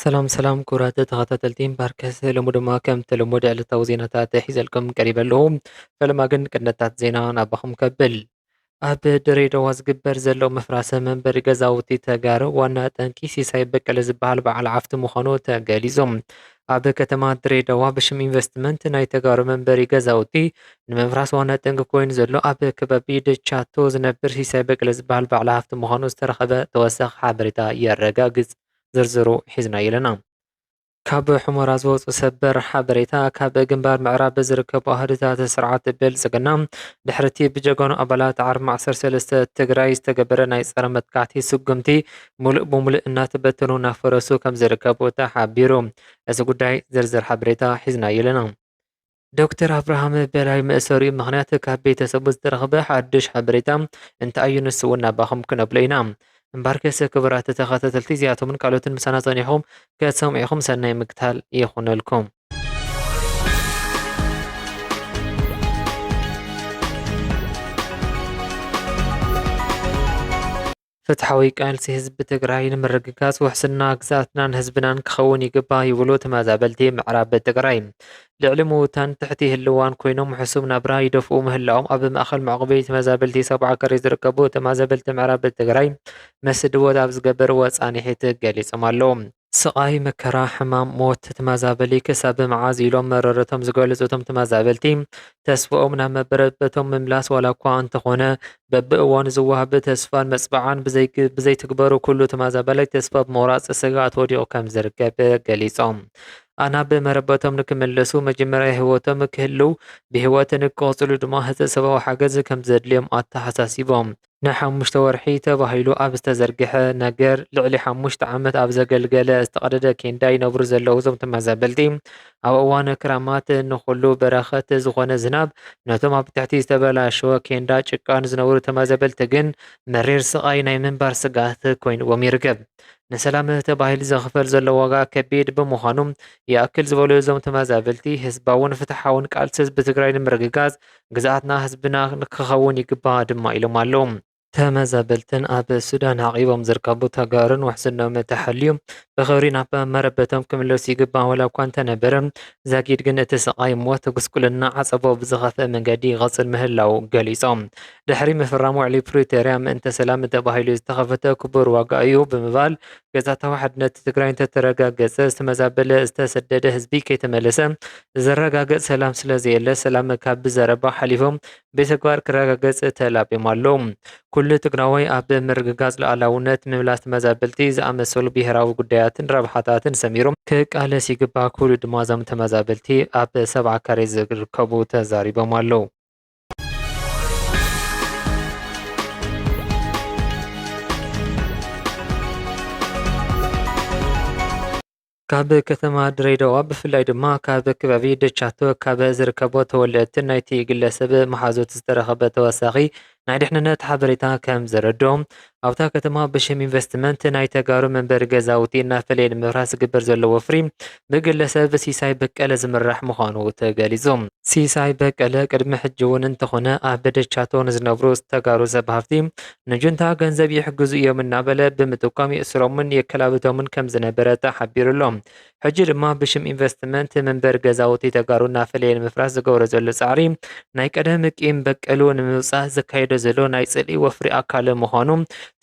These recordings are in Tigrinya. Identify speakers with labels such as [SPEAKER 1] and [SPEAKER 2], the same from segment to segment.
[SPEAKER 1] ሰላም ክቡራት ተኸታተልቲ ባርከስ ልሙድማ ከም ተለመደ ዕለታዊ ዜናታት ሒዘልኩም ቀሪበ ኣለኹ። ፈለማ ግን ቅድመታት ዜና ናባኹም ከብል ኣብ ድሬዳዋ ዝግበር ዘሎ ምፍራስ መንበሪ ገዛውቲ ተጋሩ ዋና ጠንቂ ሲሳይ በቀለ ዝበሃል በዓል ዓፍቲ ምዃኑ ተገሊጾም። ኣብ ከተማ ድሬዳዋ ብሽም ኢንቨስትመንት ናይ ተጋሩ መንበሪ ገዛውቲ ንምፍራስ ዋና ጠንቂ ኮይኑ ዘሎ ኣብ ከባቢ ደቻቶ ዝነብር ሲሳይ በቀለ ዝበሃል በዓል ዓፍቲ ምዃኑ ዝተረኸበ ተወሳኺ ሓበሬታ የረጋግጽ። ዝርዝሩ ሒዝና ኣለና። ካብ ሑመራ ዝወፁ ሰበር ሓበሬታ ካብ ግንባር ምዕራብ ዝርከቡ ኣህድታት ስርዓት ብልጽግና ድሕርቲ ብጀጋኑ ኣባላት ዓርሚ 13 ትግራይ ዝተገበረ ናይ ጸረ መጥቃዕቲ ስጉምቲ ሙሉእ ብሙሉእ እናተበተኑ እናፈረሱ ከም ዝርከቡ ተሓቢሩ። እዚ ጉዳይ ዝርዝር ሓበሬታ ሒዝና ኣለና። ዶክተር አብርሃም በላይ መእሰሪ ምክንያት ካብ ቤተሰቡ ዝተረኸበ ሓድሽ ሓበሬታ እንታይ እዩ ንሱ እውን ናባኹም ክነብሎ ኢና። እምበርከስ ክቡራት ተኸታተልቲ እዚኣቶምን ካልኦትን ምሳና ፀኒሖም ከሰምዒኹም ሰናይ ምግታል ይኹነልኩም። ፍትሓዊ ቃልሲ ህዝቢ ትግራይ ንምርግጋጽ ውሕስና ግዛኣትናን ህዝብናን ክኸውን ይግባእ ይብሉ ተመዛበልቲ ምዕራብ ትግራይ። ልዕሊ ምውታን ትሕቲ ህልዋን ኮይኖም ሕሱብ ናብራ ይደፍኡ ምህላኦም ኣብ ማእኸል መዕቆቢ ተመዛበልቲ ሰብዓ ከሪ ዝርከቡ ተመዛበልቲ ምዕራብ ትግራይ መስድወት ኣብ ዝገበርዎ ጻኒሒት ገሊጾም ኣለዉ። ስቃይ መከራ ሕማም ሞት ተመዛበሊ ክሳብ መዓዝ ኢሎም መረረቶም ዝገለጹቶም ተመዛበልቲ ተስፍኦም ናብ መበረበቶም ምምላስ ዋላ እኳ እንተኾነ በብእዋኑ ዝወሃብ ተስፋን መፅበዓን ብዘይትግበሩ ኩሉ ተመዛበላይ ተስፋ ብምቑራፅ ስጋኣት ወዲቑ ከም ዝርከብ ገሊፆም። ኣና ብመረበቶም ንክምለሱ መጀመርያ ህይወቶም ክህልው ብህይወት ንክቕፅሉ ድማ ህፀ ሰብኣዊ ሓገዝ ከም ዘድልዮም ኣተሓሳሲቦም። ን5 ወርሒ ተባሂሉ ኣብ ዝተዘርግሐ ነገር ልዕሊ 5 ዓመት ኣብ ዘገልገለ ዝተቐደደ ኬንዳ ይነብሩ ዘለዉ እዞም ተመዛበልቲ ኣብ እዋን ክራማት ንኩሉ በረኸት ዝኾነ ዝናብ ነቶም ኣብ ትሕቲ ዝተበላሸወ ኬንዳ ጭቃን ዝነብሩ ተመዛበልቲ ግን መሪር ስቃይ ናይ ምንባር ስጋት ኮይኑዎም ይርከብ። ንሰላም ተባሂሉ ዘኽፈል ዘሎ ዋጋ ከቢድ ብምዃኑ ይኣክል ዝበሉ እዞም ተመዛበልቲ ህዝባውን ፍትሓውን ቃልሲ ህዝቢ ትግራይ ንምርግጋጽ ግዛኣትና ህዝብና ክኸውን ይግባእ ድማ ኢሎም ኣለዉ። ተመዛበልትን ኣብ ሱዳን ዓቂቦም ዝርከቡ ተጋሩን ውሕስኖም ተሓልዩ ብኽብሪ ናብ መረበቶም ክምለሱ ይግባእ ዋላ እኳ እንተነበረ ዘጊድ ግን እቲ ስቃይ ሞት ጉስቁልና ዓፀቦ ብዝኸፍአ መንገዲ ይቐፅል ምህላው ገሊፆም። ድሕሪ ምፍራም ውዕሊ ፕሪቶርያ ምእንተ ሰላም ተባሂሉ ዝተኸፈተ ክቡር ዋጋ እዩ ብምባል ገዛእታዊ ሓድነት ትግራይ እንተተረጋገፀ ዝተመዛበለ ዝተሰደደ ህዝቢ ከይተመለሰ ዘረጋገፅ ሰላም ስለዘየለ ሰላም ካብ ብዘረባ ሓሊፎም ብተግባር ክረጋገፅ ተላቢዮም ኣለዉ። ኩሉ ትግራዋይ ኣብ ምርግጋጽ ሉዓላውነት ምምላስ ተመዛበልቲ ዝኣመሰሉ ብሄራዊ ጉዳያትን ረብሓታትን ሰሚሮም ክቃለስ ይግባእ ክብሉ ድማ እዞም ተመዛበልቲ ኣብ ሰብዓ ካሬ ዝርከቡ ተዛሪቦም ኣለዉ። ካብ ከተማ ድሬዳዋ ብፍላይ ድማ ካብ ከባቢ ደቻቶ ካብ ዝርከቦ ተወለድትን ናይቲ ግለሰብ መሓዞት ዝተረኸበ ተወሳኺ ናይ ድሕንነት ሓበሬታ ከም ዘረድኦም ኣብታ ከተማ ብሽም ኢንቨስትመንት ናይ ተጋሩ መንበሪ ገዛውቲ እናፈለየ ንምፍራስ ዝግበር ዘሎ ወፍሪ ብግለሰብ ሲሳይ በቀለ ዝምራሕ ምዃኑ ተገሊጹ። ሲሳይ በቀለ ቅድሚ ሕጂ እውን እንተኾነ ኣብ ደቻቶ ንዝነብሩ ተጋሩ ሰብ ሃፍቲ ንጁንታ ገንዘብ ይሕግዙ እዮም እናበለ ብምጥቃም የእስሮምን የከላብቶምን ከም ዝነበረ ተሓቢሩሎም። ሕጂ ድማ ብሽም ኢንቨስትመንት መንበሪ ገዛውቲ ተጋሩ እናፈለየ ንምፍራስ ዝገብሮ ዘሎ ፃዕሪ ናይ ቀደም ቂም በቀሉ ንምውፃእ ዘካየዶ ዘሎ ናይ ጽልኢ ወፍሪ ኣካል ምዃኑ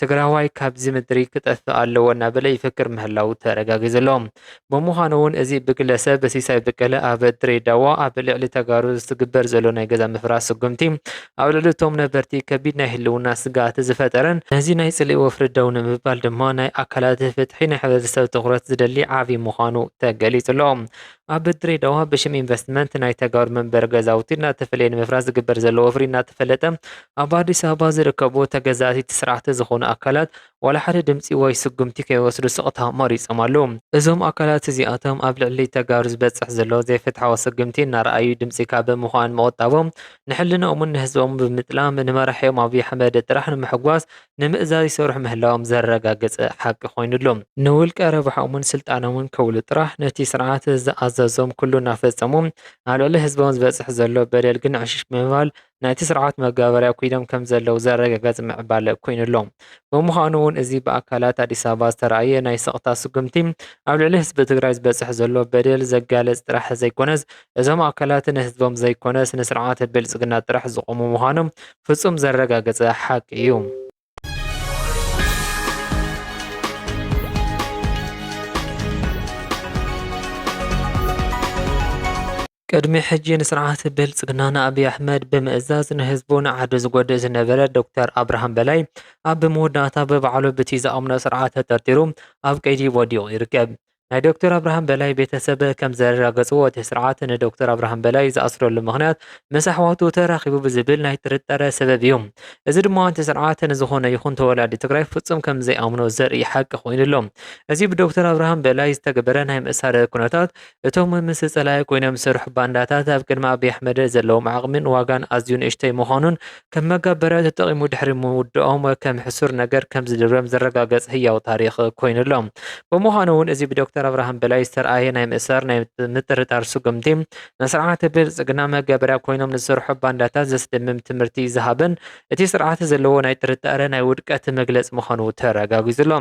[SPEAKER 1] ትግራዋይ ካብዚ ምድሪ ክጠፍእ ኣለዎ እናበለ ይፍክር ምህላው ተረጋጊዙሎም። ብምዃኑ እውን እዚ ብግለሰብ ሲሳይ በቀለ ኣብ ድሬዳዋ ኣብ ልዕሊ ተጋሩ ዝግበር ዘሎ ናይ ገዛ ምፍራስ ስጉምቲ ኣብ ልዕሊ እቶም ነበርቲ ከቢድ ናይ ህልውና ስጋኣት ዝፈጠረን ነዚ ናይ ጽልኢ ወፍሪ ደው ንምባል ድማ ናይ ኣካላት ፍትሒ ናይ ሕብረተሰብ ትኩረት ዝደሊ ዓብዪ ምዃኑ ተገሊጹሎም። ኣብ ድሬዳዋ ብሽም ኢንቨስትመንት ናይ ተጋሩ መንበሪ ገዛውቲ እናተፈለየ ንምፍራስ ዝግበር ዘሎ ወፍሪ እናተፈለጠ ኣብ ኣዲስ ኣበባ ዝርከቡ ተገዛእቲ ስርዓቲ ዝኾኑ ኣካላት ዋላ ሓደ ድምፂ ወይ ስጉምቲ ከይወስዱ ስቕታ መሪፆም ኣለዉ። እዞም ኣካላት እዚኣቶም ኣብ ልዕሊ ተጋሩ ዝበፅሕ ዘሎ ዘይፍትሓዊ ስጉምቲ እናረኣዩ ድምፂ ካብ ምዃን ምቑጣቦም ንሕልንኦምን ንህዝቦም ብምጥላም ንመራሒኦም ኣብዪ ኣሕመድ ጥራሕ ንምሕጓስ ንምእዛዝ ይሰርሑ ምህላዎም ዘረጋግፅ ሓቂ ኮይኑሎም ንውልቀ ረብሓኦምን ስልጣኖምን ከውሉ ጥራሕ ነቲ ስርዓት ዝኣዘ ዘዘም ኩሉ እናፈጸሙ ኣብ ልዕሊ ህዝቦም ዝበፅሕ ዘሎ በደል ግን ዕሽሽ ብምባል ናይቲ ስርዓት መጋበርያ ኮይኖም ከም ዘለው ዘረጋገፅ ምዕባለ ኮይኑሎ ብምዃኑ እውን እዚ ብኣካላት ኣዲስ ኣበባ ዝተረኣየ ናይ ስቕታ ስጉምቲ ኣብ ልዕሊ ህዝቢ ትግራይ ዝበፅሕ ዘሎ በደል ዘጋለፅ ጥራሕ ዘይኮነስ እዞም ኣካላት ንህዝቦም ዘይኮነስ ንስርዓት ብልፅግና ጥራሕ ዝቆሙ ምዃኖም ፍጹም ዘረጋገፀ ሓቂ እዩ። ቅድሚ ሕጂ ንስርዓት ብልፅግና ንኣብይ ኣሕመድ ብምእዛዝ ንህዝቡ ንዓዱ ዝጎድእ ዝነበረ ዶክተር ኣብርሃም በላይ ኣብ መወዳእታ በባዕሉ በቲ ዝኣምኖ ስርዓት ተጠርጢሩ ኣብ ቀይዲ ወዲቑ ይርከብ። ናይ ዶክተር ኣብርሃም በላይ ቤተሰብ ከም ዘረጋገፅዎ እቲ ስርዓት ንዶክተር ኣብርሃም በላይ ዝኣስረሉ ምክንያት ምስ ኣሕዋቱ ተራኺቡ ብዝብል ናይ ጥርጠረ ሰበብ እዩ። እዚ ድማ እቲ ስርዓት ንዝኾነ ይኹን ተወላዲ ትግራይ ፍጹም ከም ዘይኣምኖ ዘርኢ ሓቂ ኮይኑሎ እዚ ብዶክተር ኣብርሃም በላይ ዝተገበረ ናይ ምእሳር ኩነታት እቶም ምስ ፀላኢ ኮይኖም ዝሰርሑ ባንዳታት ኣብ ቅድሚ ኣብይ ኣሕመድ ዘለዎም ዓቕምን ዋጋን ኣዝዩ ንእሽተይ ምዃኑን ከም መጋበርያ ተጠቒሙ ድሕሪ ምውድኦም ከም ሕሱር ነገር ከም ዝድርበም ዘረጋገፅ ህያው ታሪክ ኮይኑሎ ብምዃኑ እውን እዚ ብዶክተር ኣብርሃም በላይ ዝተረኣየ ናይ ምእሳር ናይ ምጥርጣር ስጉምቲ ንስርዓት ብልፅግና መጋበርያ ኮይኖም ዝሰርሑ ባንዳታት ዘስደምም ትምህርቲ ዝሃበን እቲ ስርዓት ዘለዎ ናይ ጥርጣረ ናይ ውድቀት መግለፂ ምዃኑ ተረጋጊፁሎ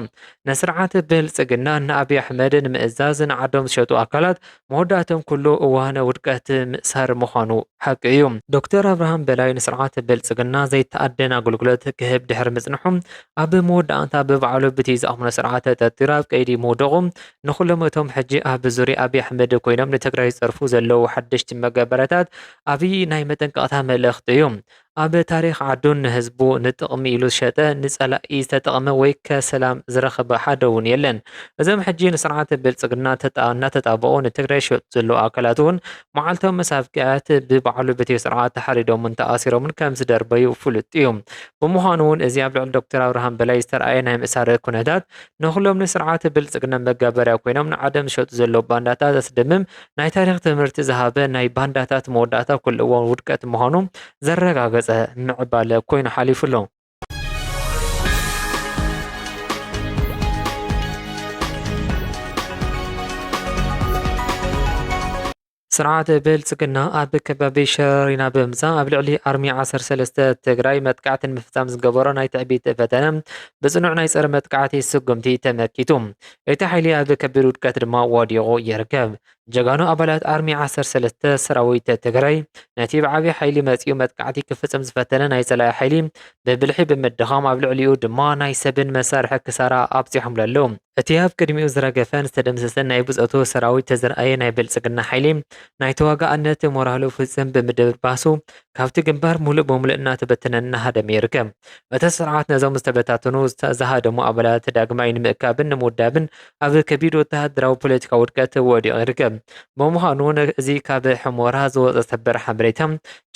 [SPEAKER 1] ንስርዓት ብልፅግና ንኣብይ ኣሕመድ ንምእዛዝ ንዓዶም ዝሸጡ ኣካላት መወዳእቶም ኩሉ እዋነ ውድቀት ምእሳር ምዃኑ ሓቂ እዩ። ዶክተር ኣብርሃም በላይ ንስርዓት ብልፅግና ዘይተኣደን ኣገልግሎት ክህብ ድሕሪ ምፅንሑ ኣብ መወዳእታ ብባዕሉ በቲ ዝኣምኖ ስርዓት ተጠርጢሩ ኣብ ቀይዲ ምውደቑ ንኩሎም እቶም ሕጂ ኣብ ዙርያ ኣብይ ኣሕመድ ኮይኖም ንትግራይ ዝፀርፉ ዘለው ሓደሽቲ መጋበርያታት ኣብይ ናይ መጠንቀቕታ መልእኽቲ እዩ። ኣብ ታሪክ ዓዱን ንህዝቡ ንጥቕሚ ኢሉ ዝሸጠ ንፀላኢ ዝተጠቕመ ወይ ከሰላም ዝረኸበ ሓደ እውን የለን። እዞም ሕጂ ንስርዓት ብልፅግና እናተጣበቑ ንትግራይ ሸጡ ዘለው ኣካላት እውን መዓልቶም መሳብቅያት ብባዕሉ በቲ ስርዓት ተሓሪዶምን ተኣሲሮምን ከም ዝደርበዩ ፍሉጥ እዩ። ብምዃኑ እውን እዚ ኣብ ልዕሊ ዶክተር ኣብርሃም በላይ ዝተረኣየ ናይ ምእሳር ኩነታት ንኩሎም ንስርዓት ብልፅግና መጋበርያ ኮይኖም ንዓዶም ዝሸጡ ዘለው ባንዳታት ዘስደምም ናይ ታሪክ ትምህርቲ ዝሃበ ናይ ባንዳታት መወዳእታ ኩሉ እዋን ውድቀት ምዃኑ ዘረጋገፀ ምዕባለ ኮይኑ ሓሊፉሎ ስርዓት ብልፅግና ኣብ ከባቢ ሸረሪና ብምምፃእ ኣብ ልዕሊ ኣርሚ 13 ትግራይ መጥቃዕትን ምፍፃም ዝገበሮ ናይ ትዕቢት ፈተነ ብፅኑዕ ናይ ፀረ መጥቃዕቲ ስጉምቲ ተመኪቱ እቲ ሓይሊ ኣብ ከቢድ ውድቀት ድማ ወዲቑ ይርከብ። ጀጋኑ ኣባላት ኣርሚ 13 ሰራዊት ትግራይ ነቲ ብዓብዪ ሓይሊ መፂኡ መጥቃዕቲ ክፍፅም ዝፈተነ ናይ ፀላኢ ሓይሊ ብብልሒ ብምድኻም ኣብ ልዕሊኡ ድማ ናይ ሰብን መሳርሒ ክሳራ ኣብፂሖምሉ ኣለዉ። እቲ ኣብ ቅድሚኡ ዝረገፈን ዝተደምሰሰን ናይ ብፀቱ ሰራዊት ተዘርኣየ ናይ ብልፅግና ሓይሊ ናይ ተዋጋእነት ሞራሉ ፍፅም ብምድብባሱ ካብቲ ግንባር ሙሉእ ብምሉእ እናተበተነ እናሃደመ ይርከብ። እቲ ስርዓት ነዞም ዝተበታተኑ ዝሃደሙ ኣባላት ዳግማይ ንምእካብን ንምውዳብን ኣብ ከቢድ ወተሃደራዊ ፖለቲካ ውድቀት ወዲቑ ይርከብ። ብምዃኑ እዚ ካብ ሕሞራ ዝወፀ ሰበር ሓበሬታ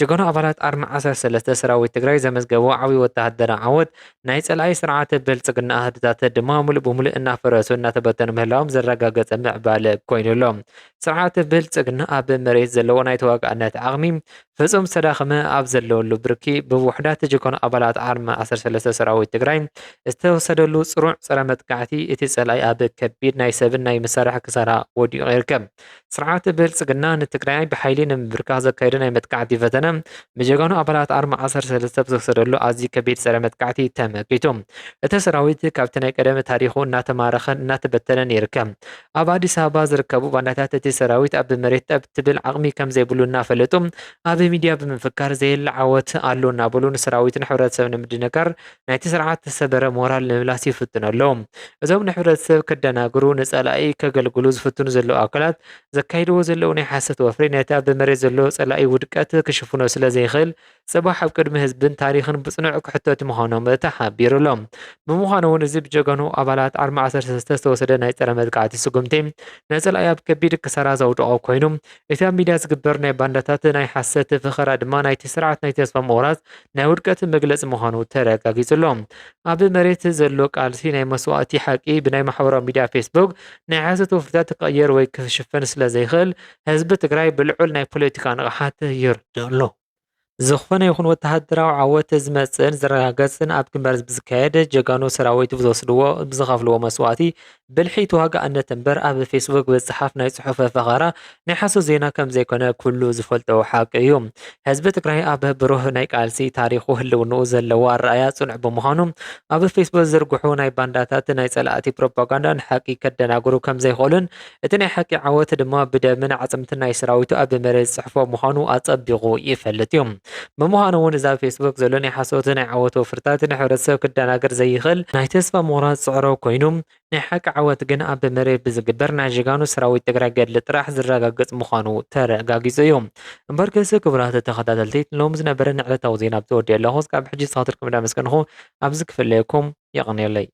[SPEAKER 1] ጀጋኑ ኣባላት ኣርሚ 13 ሰራዊት ትግራይ ዘመዝገቡ ዓብዪ ወተሃደራዊ ዓወት ናይ ፀላኢ ስርዓት ብልፅግና ኣህድታት ድማ ሙሉእ ብምሉእ እናፈረሱ እናተበተኑ ምህላዎም ዘረጋገፀ ምዕባለ ኮይኑሎ ስርዓት ብልፅግና ኣብ መሬት ዘለዎ ናይ ተዋጋእነት ዓቕሚ ፍጹም ዝተዳኸመ ኣብ ዘለወሉ ብርኪ ብውሕዳት ጀጋኑ ኣባላት ኣርሚ 13 ሰራዊት ትግራይ ዝተወሰደሉ ፅሩዕ ፀረ መጥቃዕቲ እቲ ፀላኢ ኣብ ከቢድ ናይ ሰብን ናይ መሳርሒ ክሳራ ወዲቑ ይርከብ። ስርዓት ብልፅግና ንትግራይ ብሓይሊ ንምብርካኽ ዘካየደ ናይ መጥቃዕቲ ፈተነ ብጀጋኑ ኣባላት ኣርሚ 13 ዝተወሰደሉ ኣዝዩ ከቢድ ፀረ መጥቃዕቲ ተመኪቱ እቲ ሰራዊት ካብቲ ናይ ቀደመ ታሪኹ እናተማረኸን እናተበተነን ይርከብ። ኣብ ኣዲስ ኣበባ ዝርከቡ ባንዳታት እቲ ሰራዊት ኣብ መሬት ጠብ ትብል ዓቕሚ ከም ዘይብሉ እናፈለጡ ኣብ ሚድያ ብምፍካር ዘየለ ዓወት ኣሎ እናበሉ ንሰራዊትን ሕብረተሰብ ንምድንጋር ናይቲ ስርዓት ተሰበረ ሞራል ንምምላስ ይፍትኑ ኣለዉ። እዞም ንሕብረተሰብ ከደናግሩ ንፀላኢ ከገልግሉ ዝፍትኑ ዘለዉ ኣካላት ዘካይድዎ ዘለዉ ናይ ሓሰት ወፍሪ ነቲ ኣብ መሬት ዘለዎ ፀላኢ ውድቀት ክሽፍኖ ስለ ዘይኽእል ፅባሕ ኣብ ቅድሚ ህዝብን ታሪክን ብፅኑዕ ክሕተት ምዃኖም ተሓቢሩሎም። ብምዃኑ እውን እዚ ብጀጋኑ ኣባላት ኣርሚ 13 ዝተወሰደ ናይ ፀረ መጥቃዕቲ ስጉምቲ ንፀላኢ ኣብ ከቢድ ክሳራ ዘውድቆ ኮይኑ እቲ ኣብ ሚድያ ዝግበር ናይ ባንዳታት ናይ ሓሰት ፍኸራ ድማ ናይቲ ስርዓት ናይ ተስፋ ምቑራፅ ናይ ውድቀት መግለፂ ምዃኑ ተረጋጊፁሎ። ኣብ መሬት ዘሎ ቃልሲ ናይ መስዋእቲ ሓቂ ብናይ ማሕበራዊ ሚድያ ፌስቡክ ናይ ሓሰት ወፍርታት ክቕየር ወይ ክሽፈን ስለ ዘይኽእል ህዝቢ ትግራይ ብልዑል ናይ ፖለቲካ ንቕሓት ይርድእ ኣሎ። ዝኾነ ይኹን ወተሃደራዊ ዓወት ዝመጽእን ዝረጋገጽን ኣብ ግንባር ብዝካየድ ጀጋኑ ሰራዊት ብዝወስድዎ ብዝኸፍልዎ መስዋእቲ ብልሒ ተዋጋእነት እምበር ኣብ ፌስቡክ ብዝፀሓፍ ናይ ጽሑፍ ፈኸራ ናይ ሓሶት ዜና ከም ዘይኮነ ኩሉ ዝፈልጦ ሓቂ እዩ። ህዝቢ ትግራይ ኣብ ብሩህ ናይ ቃልሲ ታሪኹ ህልውንኡ ዘለዎ ኣረኣያ ጽኑዕ ብምዃኑ ኣብ ፌስቡክ ዝዝርግሑ ናይ ባንዳታት ናይ ጸላእቲ ፕሮፓጋንዳ ንሓቂ ከደናግሩ ከም ዘይኽእሉን እቲ ናይ ሓቂ ዓወት ድማ ብደምን ዓጽምትን ናይ ሰራዊቱ ኣብ መሬት ዝጽሕፎ ምዃኑ ኣጸቢቑ ይፈልጥ እዩ። ብምዃኑ እውን እዛ ፌስቡክ ዘሎ ናይ ሓሶት ናይ ዓወት ወፍርታት ንሕብረተሰብ ክደናገር ዘይኽእል ናይ ተስፋ ምቑራጽ ጽዕሮ ኮይኑ ናይ ሓቂ ዓወት ግን ኣብ መሬት ብዝግበር ናይ ጀጋኑ ሰራዊት ትግራይ ገድሊ ጥራሕ ዝረጋገጽ ምዃኑ ተረጋጊጹ እዩ። እምበር ከሲ ክቡራት ተኸታተልቲ ሎሚ ዝነበረ ዕለታዊ ዜና ብተወዲኡ ኣለኹ። ክሳብ ሕጂ ዝኸታተልኩም እንዳመስገንኹ ኣብዚ ክፍለየኩም የቕንየለይ።